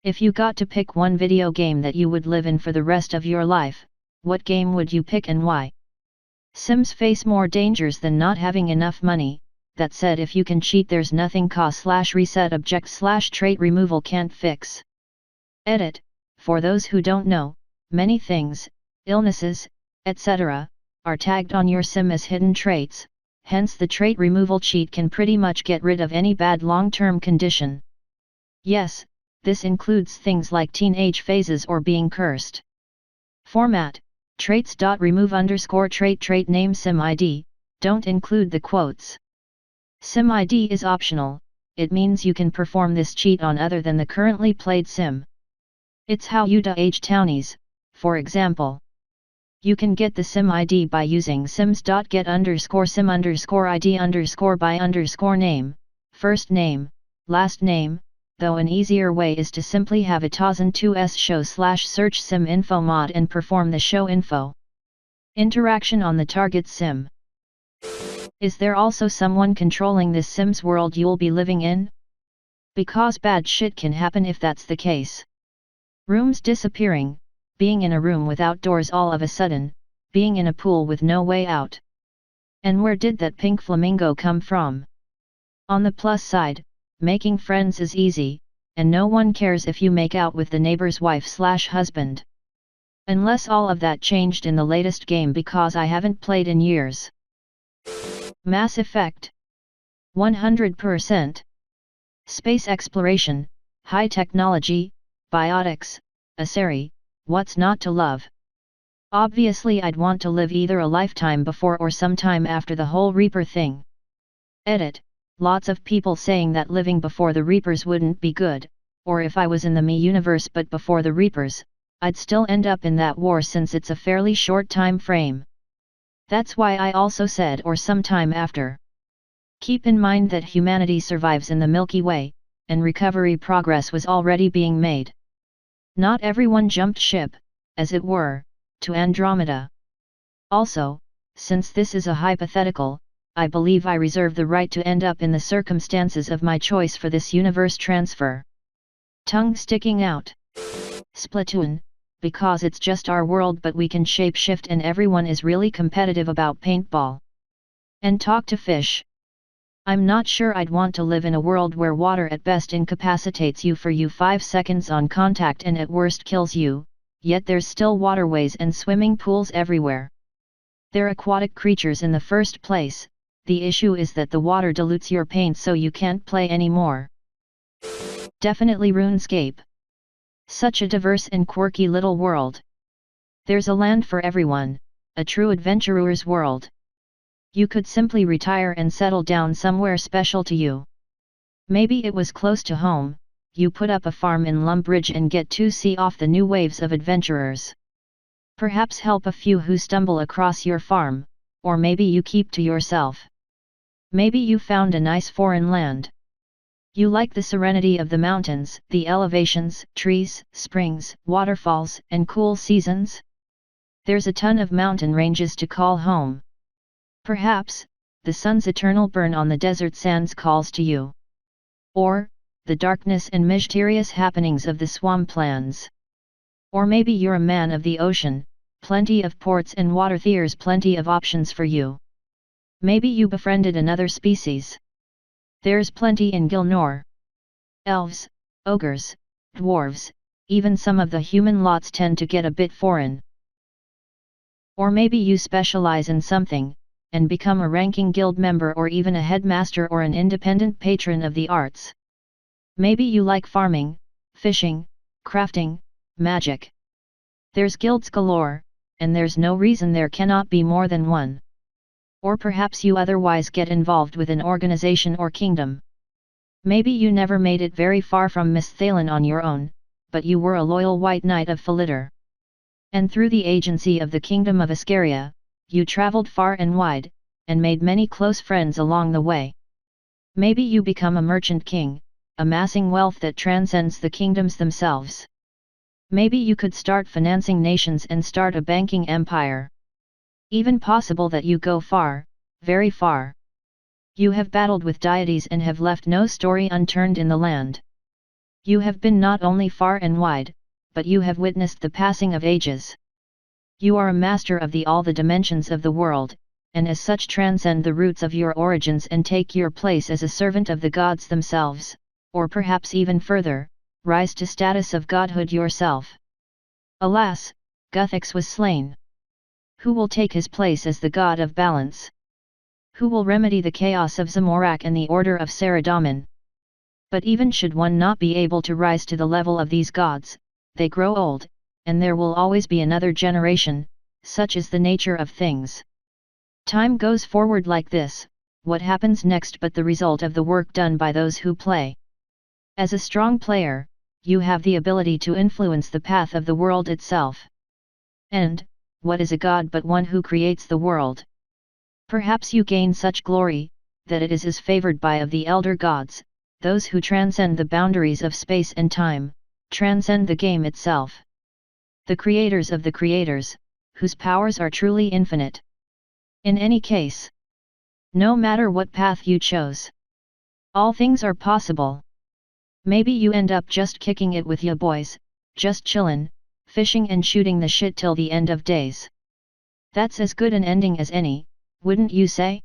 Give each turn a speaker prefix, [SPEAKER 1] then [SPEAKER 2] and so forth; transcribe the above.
[SPEAKER 1] If you got to pick one video game that you would live in for the rest of your life, what game would you pick and why? Sims face more dangers than not having enough money. That said, if you can cheat, there's nothing cause/reset object/trait removal can't fix. Edit. For those who don't know, many things, illnesses, etc., are tagged on your sim as hidden traits, hence the trait removal cheat can pretty much get rid of any bad long-term condition. Yes, this includes things like teenage phases or being cursed. Format: traits.remove_trait name sim ID, don't include the quotes. Sim ID is optional, it means you can perform this cheat on other than the currently played sim. It's how you age townies, for example. You can get the sim ID by using sims.get_sim_id_by_name, first name, last name, though an easier way is to simply have a TOSN2s show/search sim info mod and perform the show info. Interaction on the target sim. Is there also someone controlling this sim's world you'll be living in? Because bad shit can happen if that's the case. Rooms disappearing, being in a room without doors all of a sudden, being in a pool with no way out. And where did that pink flamingo come from? On the plus side, making friends is easy, and no one cares if you make out with the neighbor's wife/husband. Unless all of that changed in the latest game, because I haven't played in years. Mass Effect 100%. Space exploration, high technology, biotics, Asari, what's not to love? Obviously I'd want to live either a lifetime before or sometime after the whole Reaper thing. Edit. Lots of people saying that living before the Reapers wouldn't be good, or if I was in the Me universe but before the Reapers, I'd still end up in that war since it's a fairly short time frame. That's why I also said or sometime after. Keep in mind that humanity survives in the Milky Way, and recovery progress was already being made. Not everyone jumped ship, as it were, to Andromeda. Also, since this is a hypothetical, I believe I reserve the right to end up in the circumstances of my choice for this universe transfer. Tongue sticking out. Splatoon, because it's just our world but we can shapeshift and everyone is really competitive about paintball. And talk to fish. I'm not sure I'd want to live in a world where water at best incapacitates you for 5 seconds on contact and at worst kills you, yet there's still waterways and swimming pools everywhere. They're aquatic creatures in the first place, the issue is that the water dilutes your paint so you can't play anymore. Definitely RuneScape. Such a diverse and quirky little world. There's a land for everyone, a true adventurer's world. You could simply retire and settle down somewhere special to you. Maybe it was close to home, you put up a farm in Lumbridge and get to see off the new waves of adventurers. Perhaps help a few who stumble across your farm, or maybe you keep to yourself. Maybe you found a nice foreign land. You like the serenity of the mountains, the elevations, trees, springs, waterfalls, and cool seasons? There's a ton of mountain ranges to call home. Perhaps, the sun's eternal burn on the desert sands calls to you. Or, the darkness and mysterious happenings of the swamplands. Or maybe you're a man of the ocean, plenty of ports and water, there's plenty of options for you. Maybe you befriended another species. There's plenty in Gilnor. Elves, ogres, dwarves, even some of the human lots tend to get a bit foreign. Or maybe you specialize in something, and become a ranking guild member or even a headmaster or an independent patron of the arts. Maybe you like farming, fishing, crafting, magic. There's guilds galore, and there's no reason there cannot be more than one. Or perhaps you otherwise get involved with an organization or kingdom. Maybe you never made it very far from Miss Thalen on your own, but you were a loyal white knight of Philitter. And through the agency of the Kingdom of Ascaria, you traveled far and wide, and made many close friends along the way. Maybe you become a merchant king, amassing wealth that transcends the kingdoms themselves. Maybe you could start financing nations and start a banking empire. Even possible that you go far, very far. You have battled with deities and have left no story unturned in the land. You have been not only far and wide, but you have witnessed the passing of ages. You are a master of all the dimensions of the world, and as such transcend the roots of your origins and take your place as a servant of the gods themselves, or perhaps even further, rise to status of godhood yourself. Alas, Guthix was slain. Who will take his place as the god of balance? Who will remedy the chaos of Zamorak and the order of Saradomin? But even should one not be able to rise to the level of these gods, they grow old, and there will always be another generation, such is the nature of things. Time goes forward like this, what happens next but the result of the work done by those who play? As a strong player, you have the ability to influence the path of the world itself. And, what is a god but one who creates the world? Perhaps you gain such glory, that it is as favored by of the elder gods, those who transcend the boundaries of space and time, transcend the game itself. The creators of the creators, whose powers are truly infinite. In any case, no matter what path you chose, all things are possible. Maybe you end up just kicking it with ya boys, just chillin', fishing and shooting the shit till the end of days. That's as good an ending as any, wouldn't you say?